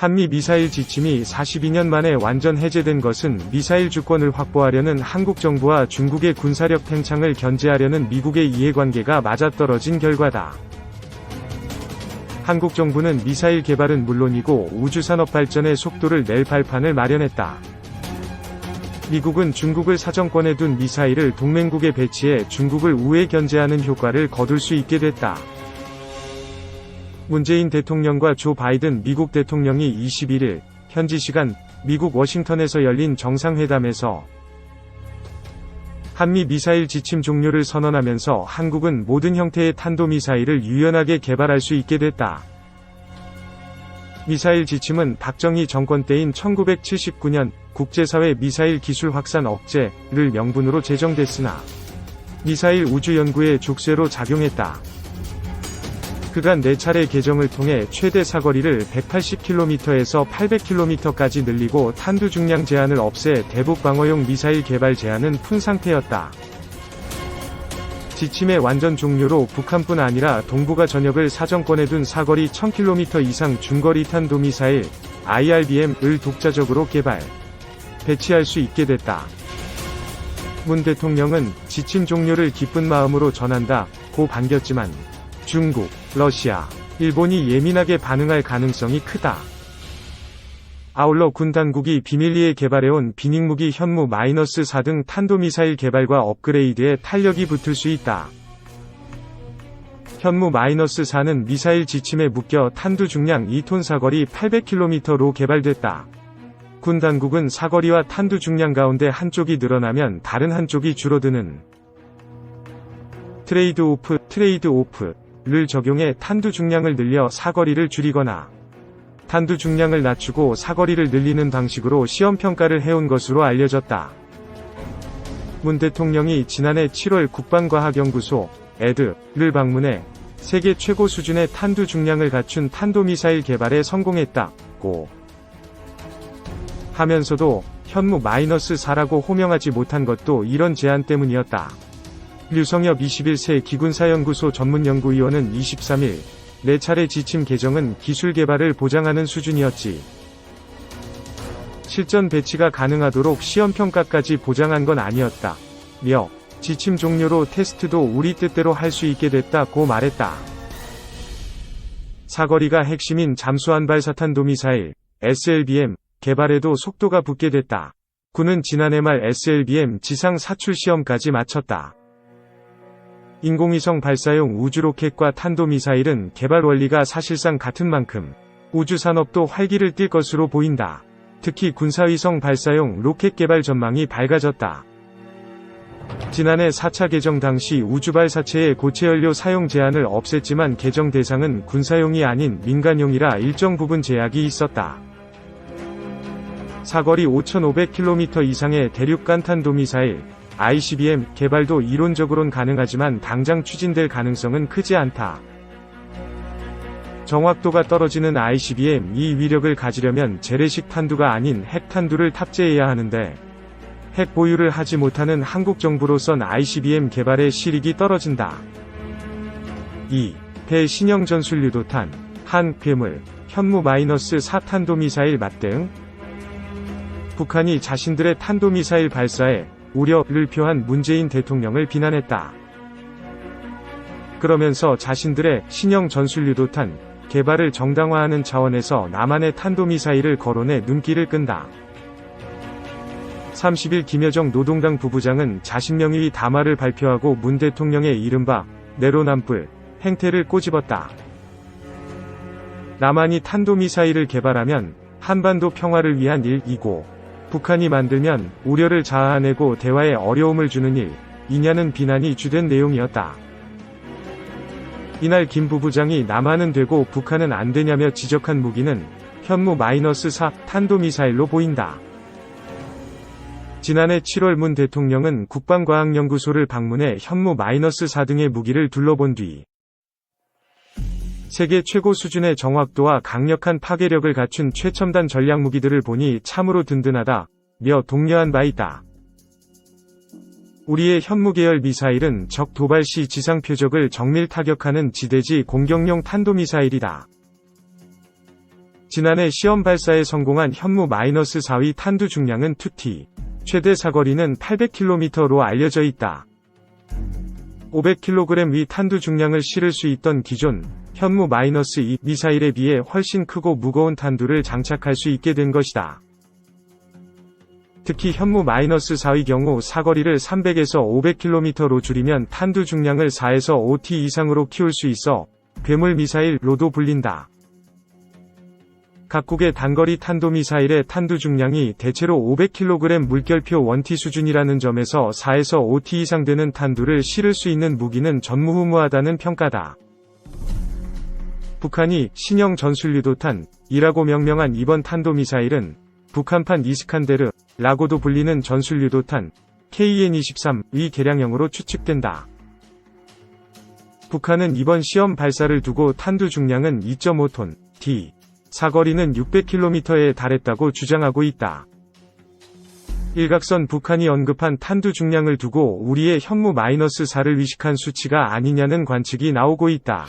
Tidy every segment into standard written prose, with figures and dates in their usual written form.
한미 미사일 지침이 42년 만에 완전 해제된 것은 미사일 주권을 확보하려는 한국 정부와 중국의 군사력 팽창을 견제하려는 미국의 이해관계가 맞아떨어진 결과다. 한국 정부는 미사일 개발은 물론이고 우주산업 발전의 속도를 낼 발판을 마련했다. 미국은 중국을 사정권에 둔 미사일을 동맹국에 배치해 중국을 우회 견제하는 효과를 거둘 수 있게 됐다. 문재인 대통령과 조 바이든 미국 대통령이 21일 현지 시간 미국 워싱턴에서 열린 정상회담에서 한미 미사일 지침 종료를 선언하면서 한국은 모든 형태의 탄도미사일을 유연하게 개발할 수 있게 됐다. 미사일 지침은 박정희 정권 때인 1979년 국제사회 미사일 기술 확산 억제를 명분으로 제정됐으나 미사일 우주 연구에 족쇄로 작용했다. 그간 4차례 개정을 통해 최대 사거리를 180km에서 800km까지 늘리고 탄두 중량 제한을 없애 대북 방어용 미사일 개발 제한은 푼 상태였다. 지침의 완전 종료로 북한뿐 아니라 동북아 전역을 사정권에 둔 사거리 1000km 이상 중거리 탄도미사일 IRBM을 독자적으로 개발, 배치할 수 있게 됐다. 문 대통령은 지침 종료를 기쁜 마음으로 전한다고 반겼지만 중국, 러시아, 일본이 예민하게 반응할 가능성이 크다. 아울러 군 당국이 비밀리에 개발해온 비닉무기 현무-4 등 탄도미사일 개발과 업그레이드에 탄력이 붙을 수 있다. 현무-4는 미사일 지침에 묶여 탄두 중량 2톤 사거리 800km로 개발됐다. 군 당국은 사거리와 탄두 중량 가운데 한쪽이 늘어나면 다른 한쪽이 줄어드는 트레이드오프를 적용해 탄두 중량을 늘려 사거리를 줄이거나 탄두 중량을 낮추고 사거리를 늘리는 방식으로 시험평가를 해온 것으로 알려졌다. 문 대통령이 지난해 7월 국방과학연구소 ED를 방문해 세계 최고 수준의 탄두 중량을 갖춘 탄도미사일 개발에 성공했다고 하면서도 현무-4라고 호명하지 못한 것도 이런 제안 때문이었다. 류성엽 21세 기군사연구소 전문연구위원은 23일 4차례 지침 개정은 기술 개발을 보장하는 수준이었지. 실전 배치가 가능하도록 시험평가까지 보장한 건 아니었다. 며 지침 종료로 테스트도 우리 뜻대로 할 수 있게 됐다고 말했다. 사거리가 핵심인 잠수함 발사탄도미사일 SLBM 개발에도 속도가 붙게 됐다. 군은 지난해 말 SLBM 지상 사출 시험까지 마쳤다. 인공위성 발사용 우주로켓과 탄도미사일은 개발 원리가 사실상 같은 만큼 우주산업도 활기를 띨 것으로 보인다. 특히 군사위성 발사용 로켓 개발 전망이 밝아졌다. 지난해 4차 개정 당시 우주발사체의 고체연료 사용 제한을 없앴지만 개정 대상은 군사용이 아닌 민간용이라 일정 부분 제약이 있었다. 사거리 5,500km 이상의 대륙간 탄도미사일 ICBM 개발도 이론적으론 가능하지만 당장 추진될 가능성은 크지 않다. 정확도가 떨어지는 ICBM 이 위력을 가지려면 재래식 탄두가 아닌 핵탄두를 탑재해야 하는데 핵 보유를 하지 못하는 한국 정부로선 ICBM 개발의 실익이 떨어진다. 2. 대신형 전술유도탄, 한 괴물, 현무-4 탄도미사일 맞대응. 북한이 자신들의 탄도미사일 발사에 우려를 표한 문재인 대통령을 비난했다. 그러면서 자신들의 신형 전술유도탄 개발을 정당화하는 차원에서 남한의 탄도미사일을 거론해 눈길을 끈다. 30일 김여정 노동당 부부장은 자신 명의 담화를 발표하고 문 대통령의 이른바 내로남불 행태를 꼬집었다. 남한이 탄도미사일을 개발하면 한반도 평화를 위한 일이고 북한이 만들면 우려를 자아내고 대화에 어려움을 주는 일이냐는 비난이 주된 내용이었다. 이날 김 부부장이 남한은 되고 북한은 안 되냐며 지적한 무기는 현무-4 탄도미사일로 보인다. 지난해 7월 문 대통령은 국방과학연구소를 방문해 현무-4 등의 무기를 둘러본 뒤 세계 최고 수준의 정확도와 강력한 파괴력을 갖춘 최첨단 전략무기들을 보니 참으로 든든하다며 독려한 바 있다. 우리의 현무 계열 미사일은 적 도발 시 지상 표적을 정밀 타격하는 지대지 공격용 탄도미사일이다. 지난해 시험 발사에 성공한 현무-4위 탄두 중량은 2T, 최대 사거리는 800km로 알려져 있다. 500kg 위 탄두 중량을 실을 수 있던 기존 현무-2 미사일에 비해 훨씬 크고 무거운 탄두를 장착할 수 있게 된 것이다. 특히 현무-4의 경우 사거리를 300에서 500km로 줄이면 탄두 중량을 4에서 5T 이상으로 키울 수 있어 괴물 미사일로도 불린다. 각국의 단거리 탄도미사일의 탄두 중량이 대체로 500kg 물결표 1T 수준이라는 점에서 4에서 5T 이상 되는 탄두를 실을 수 있는 무기는 전무후무하다는 평가다. 북한이 신형 전술유도탄이라고 명명한 이번 탄도미사일은 북한판 이스칸데르라고도 불리는 전술유도탄 KN-23의 개량형으로 추측된다. 북한은 이번 시험 발사를 두고 탄두 중량은 2.5톤, t, 사거리는 600km에 달했다고 주장하고 있다. 일각선 북한이 언급한 탄두 중량을 두고 우리의 현무-4를 위식한 수치가 아니냐는 관측이 나오고 있다.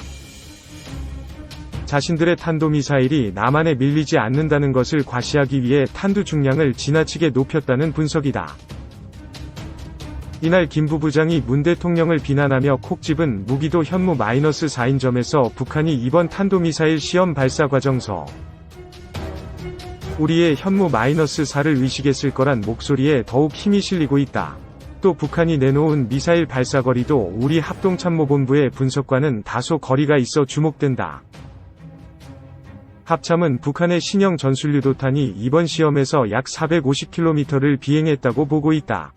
자신들의 탄도미사일이 남한에 밀리지 않는다는 것을 과시하기 위해 탄두 중량을 지나치게 높였다는 분석이다. 이날 김 부부장이 문 대통령을 비난하며 콕 집은 무기도 현무-4인 점에서 북한이 이번 탄도미사일 시험 발사 과정서 우리의 현무-4를 위식했을 거란 목소리에 더욱 힘이 실리고 있다. 또 북한이 내놓은 미사일 발사거리도 우리 합동참모본부의 분석과는 다소 거리가 있어 주목된다. 합참은 북한의 신형 전술유도탄이 이번 시험에서 약 450km를 비행했다고 보고 있다.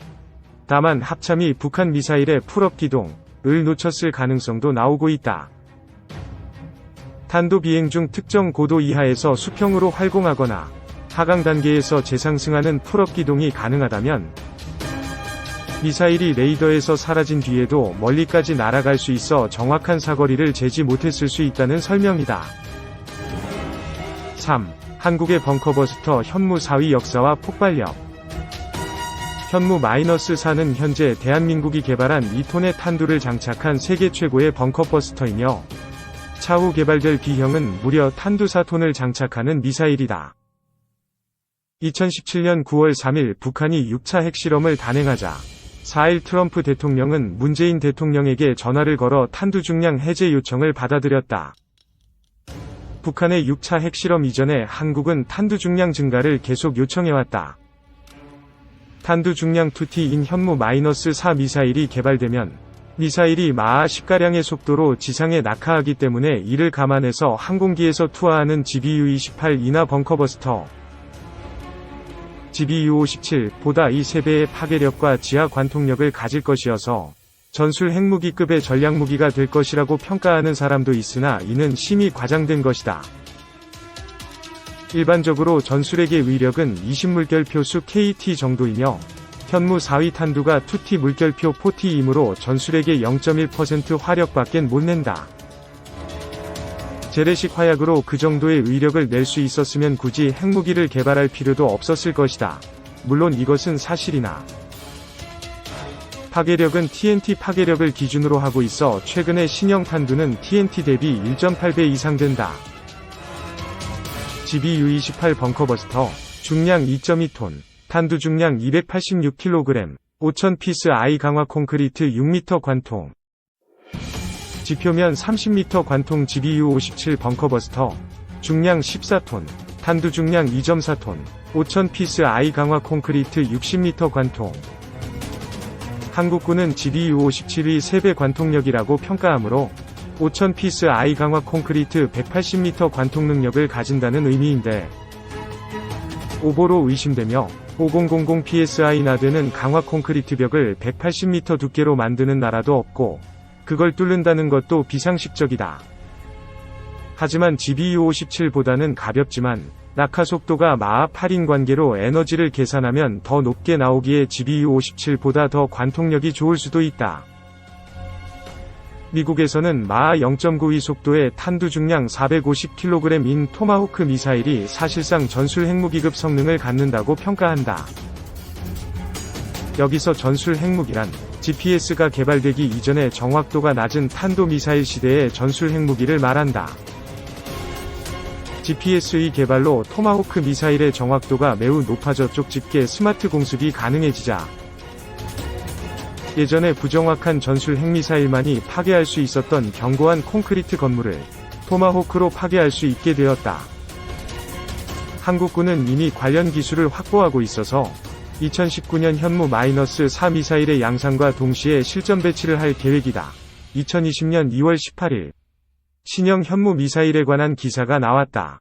다만 합참이 북한 미사일의 풀업 기동을 놓쳤을 가능성도 나오고 있다. 탄도 비행 중 특정 고도 이하에서 수평으로 활공하거나 하강 단계에서 재상승하는 풀업 기동이 가능하다면 미사일이 레이더에서 사라진 뒤에도 멀리까지 날아갈 수 있어 정확한 사거리를 재지 못했을 수 있다는 설명이다. 3. 한국의 벙커버스터 현무-4의 역사와 폭발력. 현무-4는 현재 대한민국이 개발한 2톤의 탄두를 장착한 세계 최고의 벙커버스터이며 차후 개발될 B형은 무려 탄두 4톤을 장착하는 미사일이다. 2017년 9월 3일 북한이 6차 핵실험을 단행하자 4일 트럼프 대통령은 문재인 대통령에게 전화를 걸어 탄두 중량 해제 요청을 받아들였다. 북한의 6차 핵실험 이전에 한국은 탄두 중량 증가를 계속 요청해왔다. 탄두 중량 2T인 현무-4 미사일이 개발되면 미사일이 마하 10가량의 속도로 지상에 낙하하기 때문에 이를 감안해서 항공기에서 투하하는 GBU-28 인하 벙커버스터 GBU-57보다 이 3배의 파괴력과 지하 관통력을 가질 것이어서 전술 핵무기급의 전략무기가 될 것이라고 평가하는 사람도 있으나 이는 심히 과장된 것이다. 일반적으로 전술핵의 위력은 20물결표수 KT 정도이며 현무-4위 탄두가 2T 물결표 4T이므로 전술핵의 0.1% 화력밖엔 못 낸다. 재래식 화약으로 그 정도의 위력을 낼 수 있었으면 굳이 핵무기를 개발할 필요도 없었을 것이다. 물론 이것은 사실이나 파괴력은 TNT 파괴력을 기준으로 하고 있어 최근의 신형 탄두는 TNT 대비 1.8배 이상 된다. GBU-28 벙커버스터 중량 2.2톤 탄두 중량 286kg 5000psi 강화 콘크리트 6m 관통 지표면 30m 관통 GBU-57 벙커버스터 중량 14톤 탄두 중량 2.4톤 5000psi 강화 콘크리트 60m 관통 한국군은 GBU-57의 3배 관통력이라고 평가하므로 5000psi 강화 콘크리트 180m 관통 능력을 가진다는 의미인데 오보로 의심되며 5000psi 나되는 강화 콘크리트 벽을 180m 두께로 만드는 나라도 없고 그걸 뚫는다는 것도 비상식적이다. 하지만 GBU-57보다는 가볍지만 낙하 속도가 마하 8인 관계로 에너지를 계산하면 더 높게 나오기에 GBU-57보다 더 관통력이 좋을 수도 있다. 미국에서는 마하 0.9의 속도의 탄두 중량 450kg인 토마호크 미사일이 사실상 전술 핵무기급 성능을 갖는다고 평가한다. 여기서 전술 핵무기란 GPS가 개발되기 이전에 정확도가 낮은 탄도 미사일 시대의 전술 핵무기를 말한다. GPS의 개발로 토마호크 미사일의 정확도가 매우 높아져 쪽집게 스마트 공습이 가능해지자 예전에 부정확한 전술 핵미사일만이 파괴할 수 있었던 견고한 콘크리트 건물을 토마호크로 파괴할 수 있게 되었다. 한국군은 이미 관련 기술을 확보하고 있어서 2019년 현무-4 미사일의 양산과 동시에 실전 배치를 할 계획이다. 2020년 2월 18일 신형 현무 미사일에 관한 기사가 나왔다.